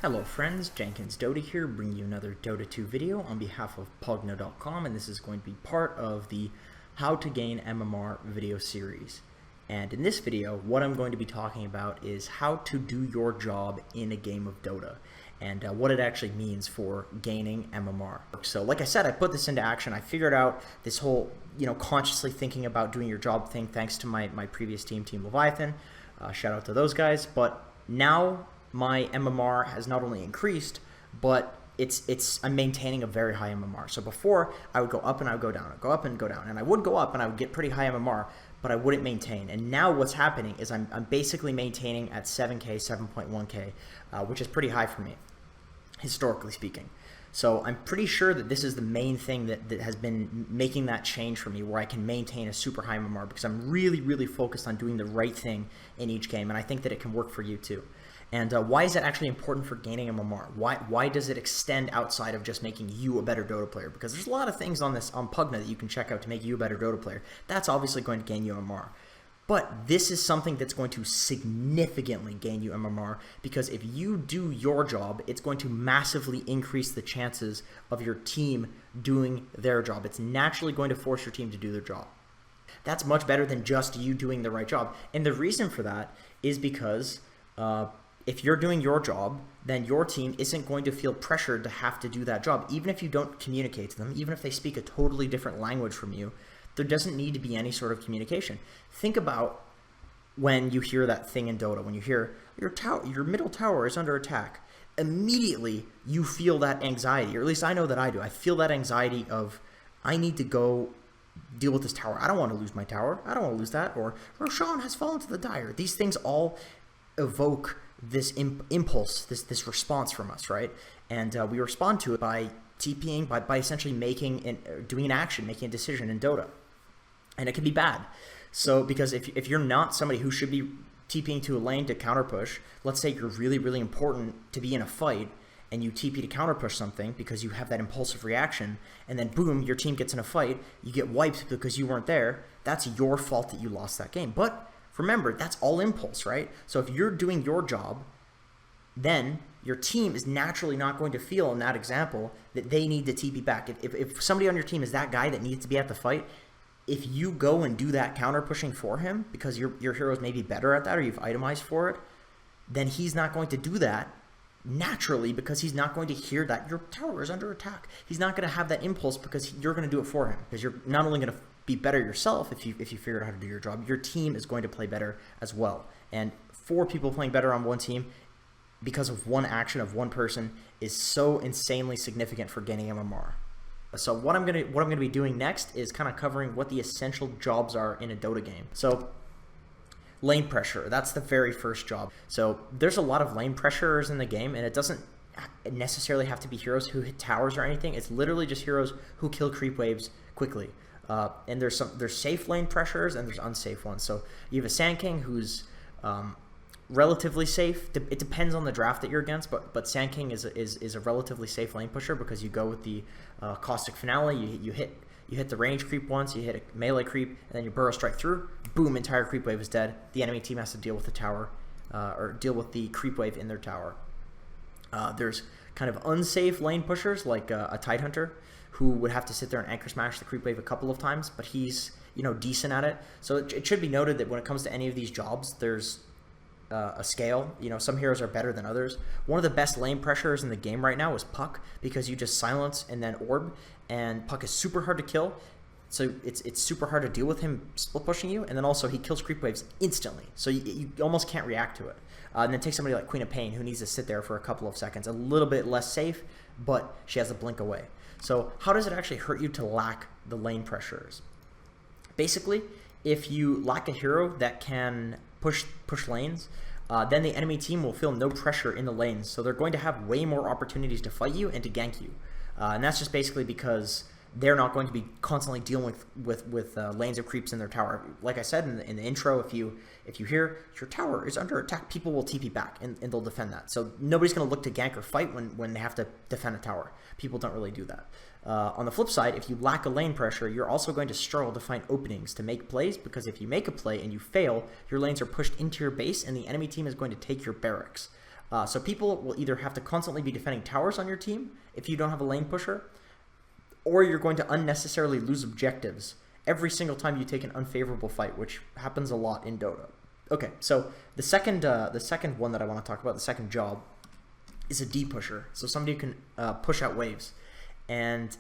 Hello friends, Jenkins Dota here, bringing you another Dota 2 video on behalf of Pvgna.com, and this is going to be part of the How to Gain MMR video series. And in this video, what I'm going to be talking about is how to do your job in a game of Dota, and what it actually means for gaining MMR. So like I said, I put this into action. I figured out this whole, consciously thinking about doing your job thing thanks to my previous team, Team Leviathan. Shout out to those guys. But now my MMR has not only increased, but I'm maintaining a very high MMR. So before, I would go up and I would go down, I'd go up and go down, and I would go up and I would get pretty high MMR, but I wouldn't maintain. And now what's happening is I'm basically maintaining at 7K, 7.1K, which is pretty high for me, historically speaking. So I'm pretty sure that this is the main thing that has been making that change for me, where I can maintain a super high MMR, because I'm really, really focused on doing the right thing in each game, and I think that it can work for you too. And why is that actually important for gaining MMR? Why does it extend outside of just making you a better Dota player? Because there's a lot of things on Pvgna that you can check out to make you a better Dota player. That's obviously going to gain you MMR. But this is something that's going to significantly gain you MMR, because if you do your job, it's going to massively increase the chances of your team doing their job. It's naturally going to force your team to do their job. That's much better than just you doing the right job. And the reason for that is because if you're doing your job, then your team isn't going to feel pressured to have to do that job. Even if you don't communicate to them, even if they speak a totally different language from you, there doesn't need to be any sort of communication. Think about when you hear that thing in Dota, when you hear your middle tower is under attack. Immediately you feel that anxiety, or at least I know that I do. I feel that anxiety of, I need to go deal with this tower. I don't want to lose my tower. I don't want to lose that. Or Roshan has fallen to the Dire. These things all evoke this impulse, this response from us, right? And we respond to it by TPing, by essentially doing an action, making a decision in Dota. And it can be bad. So because if you're not somebody who should be TPing to a lane to counter push, let's say you're really, really important to be in a fight, and you TP to counter push something because you have that impulsive reaction, and then boom, your team gets in a fight, you get wiped because you weren't there, that's your fault that you lost that game. But remember, that's all impulse, right? So if you're doing your job, then your team is naturally not going to feel in that example that they need to TP back. If somebody on your team is that guy that needs to be at the fight, if you go and do that counter pushing for him because your heroes may be better at that, or you've itemized for it, then he's not going to do that naturally, because he's not going to hear that your tower is under attack. He's not going to have that impulse because you're going to do it for him, because you're not only going to be better yourself if you figure out how to do your job, your team is going to play better as well. And 4 people playing better on one team because of one action of one person is so insanely significant for gaining MMR. So what I'm gonna be doing next is kind of covering what the essential jobs are in a Dota game. So lane pressure, that's the very first job. So there's a lot of lane pressurers in the game, and it doesn't necessarily have to be heroes who hit towers or anything. It's literally just heroes who kill creep waves quickly. And there's safe lane pressures and there's unsafe ones. So you have a Sand King who's relatively safe. It depends on the draft that you're against, but Sand King is a relatively safe lane pusher, because you go with the Caustic Finale. You hit the range creep once, you hit a melee creep, and then you burrow strike through. Boom! Entire creep wave is dead. The enemy team has to deal with the tower, or deal with the creep wave in their tower. There's kind of unsafe lane pushers like a Tidehunter, who would have to sit there and anchor smash the creep wave a couple of times, but he's decent at it. So it should be noted that when it comes to any of these jobs, there's a scale. Some heroes are better than others. One of the best lane pressures in the game right now is Puck, because you just silence and then orb, and Puck is super hard to kill. So it's super hard to deal with him split pushing you, and then also he kills creep waves instantly, so you almost can't react to it. And then take somebody like Queen of Pain, who needs to sit there for a couple of seconds, a little bit less safe, but she has a blink away. So how does it actually hurt you to lack the lane pressures? Basically, if you lack a hero that can push lanes, then the enemy team will feel no pressure in the lanes, so they're going to have way more opportunities to fight you and to gank you. And that's just basically because they're not going to be constantly dealing with lanes of creeps in their tower. Like I said in the intro, if you hear your tower is under attack, people will TP back and they'll defend that. So nobody's going to look to gank or fight when they have to defend a tower. People don't really do that. On the flip side, if you lack a lane pressure, you're also going to struggle to find openings to make plays, because if you make a play and you fail, your lanes are pushed into your base and the enemy team is going to take your barracks. So people will either have to constantly be defending towers on your team if you don't have a lane pusher, or you're going to unnecessarily lose objectives every single time you take an unfavorable fight, which happens a lot in Dota. Okay, so the second one that I want to talk about, the second job, is a D pusher. So somebody who can push out waves. And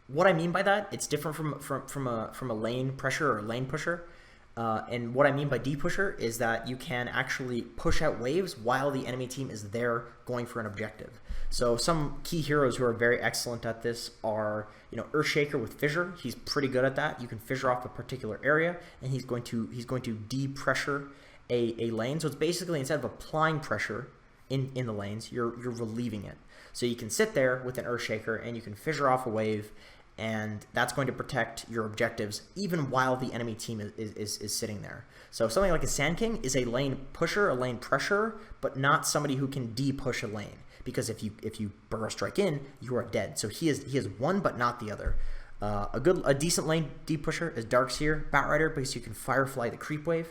what I mean by that, it's different from a lane pressure or lane pusher. And what I mean by D pusher is that you can actually push out waves while the enemy team is there going for an objective. So some key heroes who are very excellent at this are, Earthshaker with Fissure. He's pretty good at that. You can fissure off a particular area, and he's going to de-pressure a lane. So it's basically, instead of applying pressure in the lanes, you're relieving it. So you can sit there with an Earthshaker and you can fissure off a wave, and that's going to protect your objectives even while the enemy team is sitting there. So something like a Sand King is a lane pusher, a lane pressure, but not somebody who can de-push a lane, because if you burrow strike in, you are dead. So he is one but not the other. A decent lane de-pusher is Darkseer, Batrider, because you can Firefly the creep wave.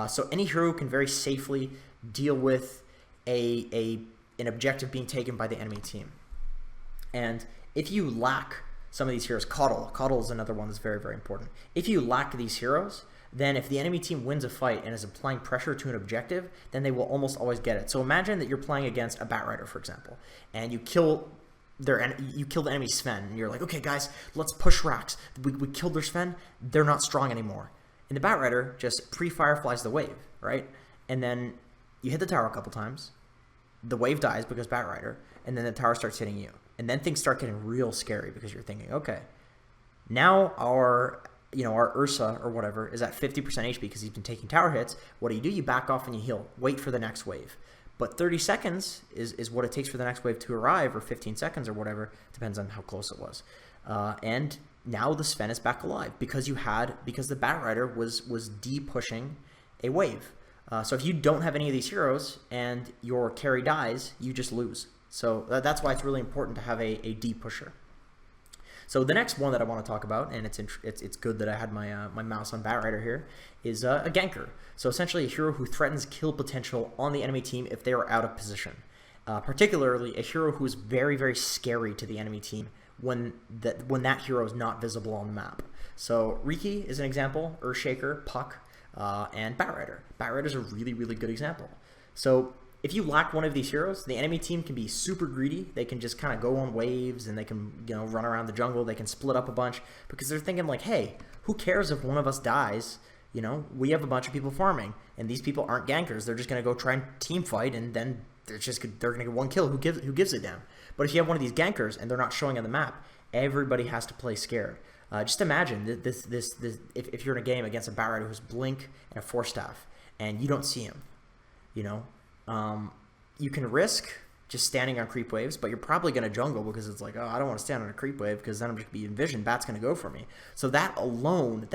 So any hero can very safely deal with an objective being taken by the enemy team. And if you lack some of these heroes, Coddle is another one that's very, very important. If you lack these heroes, then if the enemy team wins a fight and is applying pressure to an objective, then they will almost always get it. So imagine that you're playing against a Batrider, for example, and you kill the enemy Sven, and you're like, okay guys, let's push racks. We killed their Sven, they're not strong anymore. And the Batrider just pre-fireflies the wave, right? And then you hit the tower a couple times, the wave dies because Batrider, and then the tower starts hitting you. And then things start getting real scary, because you're thinking, okay, now our Ursa or whatever is at 50% HP because he's been taking tower hits. What do? You back off and you heal. Wait for the next wave. But 30 seconds is what it takes for the next wave to arrive, or 15 seconds or whatever, depends on how close it was. And now the Sven is back alive because the Batrider was de-pushing a wave. So if you don't have any of these heroes and your carry dies, you just lose. So that's why it's really important to have a D pusher. So the next one that I want to talk about, and it's good that I had my mouse on Batrider here, is a ganker. So essentially a hero who threatens kill potential on the enemy team if they are out of position. Particularly a hero who is very, very scary to the enemy team when that hero is not visible on the map. So Riki is an example, Earthshaker, Puck, and Batrider. Batrider is a really, really good example. So if you lack one of these heroes, the enemy team can be super greedy. They can just kind of go on waves, and they can run around the jungle. They can split up a bunch because they're thinking like, hey, who cares if one of us dies? We have a bunch of people farming, and these people aren't gankers. They're just going to go try and team fight, and then they're going to get one kill. Who gives a damn? But if you have one of these gankers and they're not showing on the map, everybody has to play scared. Just imagine this if you're in a game against a Batrider who's Blink and a Force Staff, and you don't see him, you can risk just standing on creep waves, but you're probably going to jungle because it's like, oh, I don't want to stand on a creep wave because then I'm just going to be envisioned. Bat's going to go for me. So that alone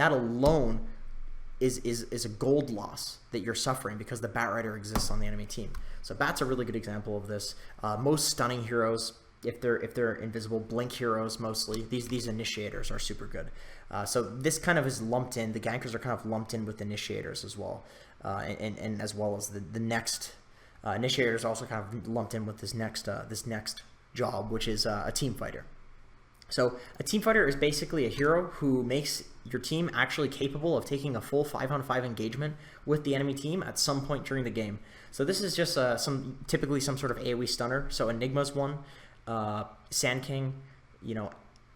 is a gold loss that you're suffering because the Batrider exists on the enemy team. So Bat's a really good example of this. Most stunning heroes, if they're invisible, Blink heroes mostly, these initiators are super good. So this kind of is lumped in. The gankers are kind of lumped in with initiators as well, and as well as the next initiators also kind of lumped in with this next job, which is a team fighter. So a team fighter is basically a hero who makes your team actually capable of taking a full 5-on-5 engagement with the enemy team at some point during the game. So this is just typically some sort of AoE stunner. So Enigma's one, Sand King,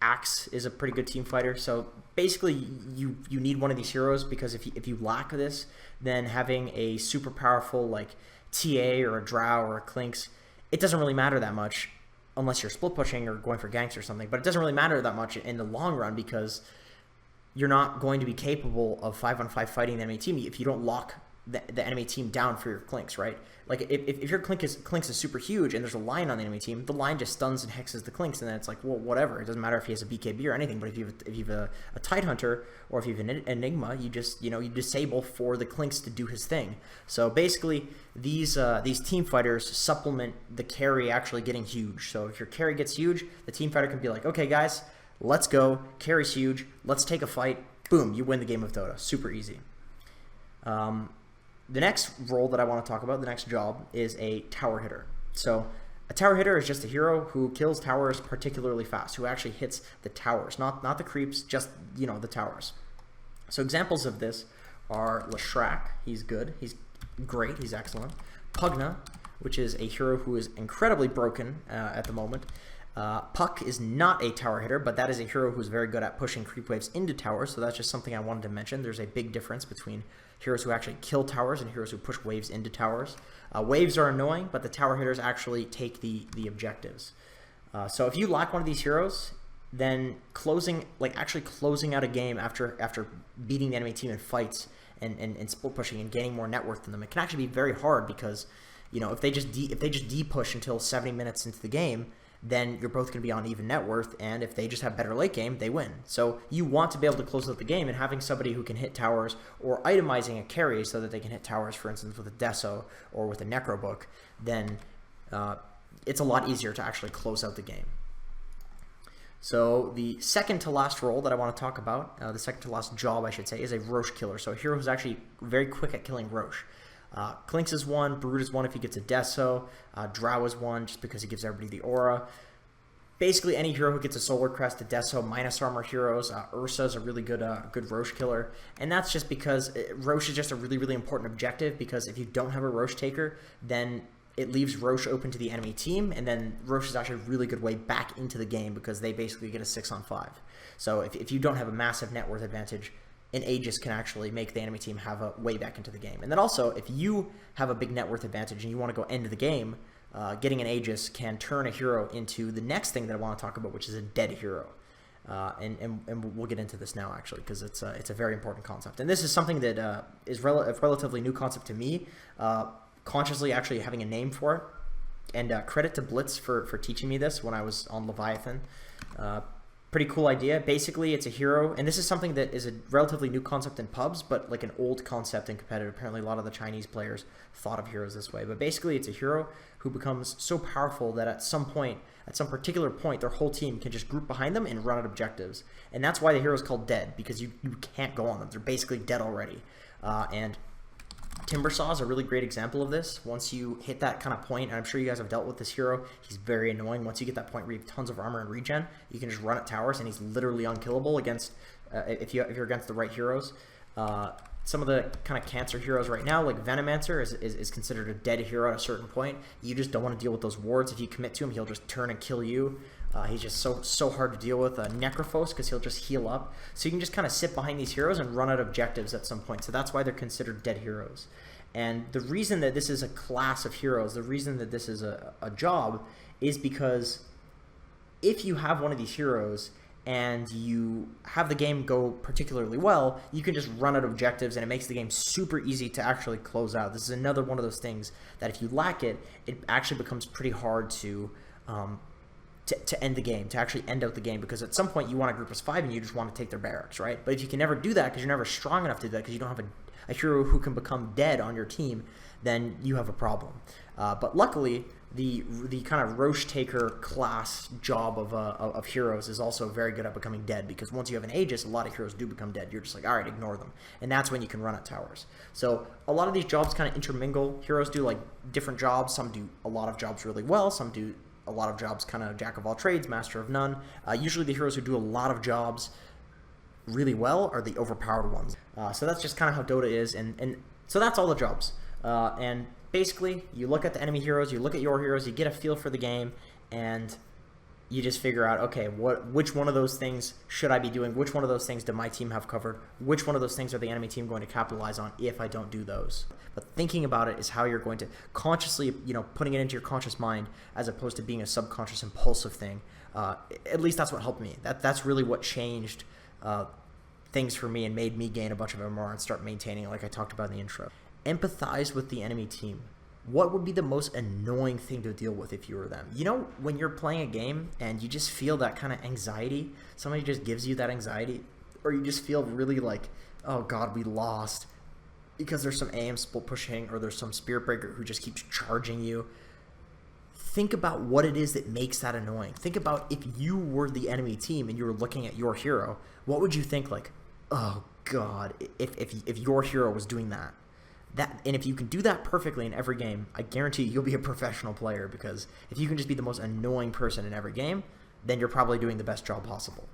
Axe is a pretty good team fighter. So basically you need one of these heroes, because if you lack this, then having a super powerful like TA or a Drow or a Clinks, it doesn't really matter that much unless you're split pushing or going for ganks or something. But it doesn't really matter that much in the long run, because you're not going to be capable of 5-on-5 fighting the enemy team if you don't lock the enemy team down for your Clinks, right? Like if your Clinks is super huge and there's a line on the enemy team, the line just stuns and hexes the Clinks, and then it's like, well, whatever. It doesn't matter if he has a BKB or anything. But if you have a Tidehunter or if you have an Enigma, you just you disable for the Clinks to do his thing. So basically, these team fighters supplement the carry actually getting huge. So if your carry gets huge, the team fighter can be like, okay guys, let's go. Carry's huge. Let's take a fight. Boom, you win the game of Dota. Super easy. the next role that I want to talk about, the next job, is a tower hitter. So a tower hitter is just a hero who kills towers particularly fast, who actually hits the towers, not the creeps, just, you know, the towers. So examples of this are Leshrac, he's good, he's great, he's excellent. Pvgna, which is a hero who is incredibly broken at the moment. Puck is not a tower hitter, but that is a hero who's very good at pushing creep waves into towers, so that's just something I wanted to mention. There's a big difference between heroes who actually kill towers and heroes who push waves into towers. Waves are annoying, but the tower hitters actually take the objectives. So if you lack one of these heroes, then actually closing out a game after beating the enemy team in fights and split pushing and gaining more net worth than them, it can actually be very hard because, you know, if they just de-push until 70 minutes into the game, then you're both going to be on even net worth, and if they just have better late game, they win. So you want to be able to close out the game, and having somebody who can hit towers or itemizing a carry so that they can hit towers, for instance, with a Deso or with a Necrobook, then it's a lot easier to actually close out the game. So the second to last role that I want to talk about, the second to last job, I should say, is a Roche killer. So a hero who's actually very quick at killing Roche. Clinks is one, Brood is one if he gets a Deso, Drow is one just because he gives everybody the aura. Basically any hero who gets a Solar Crest, a Deso, minus armor heroes. Ursa is a really good Roche killer, and that's just because Roche is just a really important objective, because if you don't have a Roche taker, then it leaves Roche open to the enemy team, and then Roche is actually a really good way back into the game because they basically get a 6-on-5. So if you don't have a massive net worth advantage, an Aegis can actually make the enemy team have a way back into the game. And then also, if you have a big net worth advantage and you want to go end the game, getting an Aegis can turn a hero into the next thing that I want to talk about, which is a dead hero. And we'll get into this now, actually, because it's a very important concept. And this is something that is a relatively new concept to me, consciously actually having a name for it. And credit to Blitz for teaching me this when I was on Leviathan. Pretty cool idea. Basically, it's a hero, and this is something that is a relatively new concept in pubs, but like an old concept in competitive. Apparently, a lot of the Chinese players thought of heroes this way. But basically, it's a hero who becomes so powerful that at some particular point, their whole team can just group behind them and run out objectives. And that's why the hero is called dead, because you can't go on them. They're basically dead already. And Timbersaw is a really great example of this. Once you hit that kind of point, and I'm sure you guys have dealt with this hero, he's very annoying. Once you get that point where you have tons of armor and regen, you can just run at towers, and he's literally unkillable against if you're against the right heroes. Some of the kind of cancer heroes right now, like Venomancer, is considered a dead hero at a certain point. You just don't want to deal with those wards. If you commit to him, he'll just turn and kill you. He's just so hard to deal with. Necrophos, because he'll just heal up. So you can just kind of sit behind these heroes and run out objectives at some point. So that's why they're considered dead heroes. And the reason that this is a class of heroes, the reason that this is a job, is because if you have one of these heroes and you have the game go particularly well, you can just run out objectives, and it makes the game super easy to actually close out. This is another one of those things that if you lack it, it actually becomes pretty hard to end the game, to actually end out the game, because at some point you want a group of 5 and you just want to take their barracks, right? But if you can never do that because you're never strong enough to do that, because you don't have a hero who can become dead on your team, then you have a problem. But luckily, the kind of Roche Taker class job of heroes is also very good at becoming dead, because once you have an Aegis, a lot of heroes do become dead. You're just like, all right, ignore them. And that's when you can run at towers. So a lot of these jobs kind of intermingle. Heroes do like different jobs. Some do a lot of jobs really well. Some do a lot of jobs kind of jack of all trades, master of none. Usually the heroes who do a lot of jobs really well are the overpowered ones. So that's just kind of how Dota is. And so that's all the jobs. And basically, you look at the enemy heroes, you look at your heroes, you get a feel for the game, and you just figure out, okay, which one of those things should I be doing? Which one of those things do my team have covered? Which one of those things are the enemy team going to capitalize on if I don't do those? But thinking about it is how you're going to consciously, putting it into your conscious mind as opposed to being a subconscious impulsive thing. At least that's what helped me. That's really what changed things for me and made me gain a bunch of MMR and start maintaining it, like I talked about in the intro. Empathize with the enemy team. What would be the most annoying thing to deal with if you were them? When you're playing a game and you just feel that kind of anxiety, somebody just gives you that anxiety, or you just feel really like, oh god, we lost, because there's some AM split pushing, or there's some Spirit Breaker who just keeps charging you. Think about what it is that makes that annoying. Think about if you were the enemy team and you were looking at your hero, what would you think? Like, oh god, if your hero was doing that? And if you can do that perfectly in every game, I guarantee you'll be a professional player, because if you can just be the most annoying person in every game, then you're probably doing the best job possible.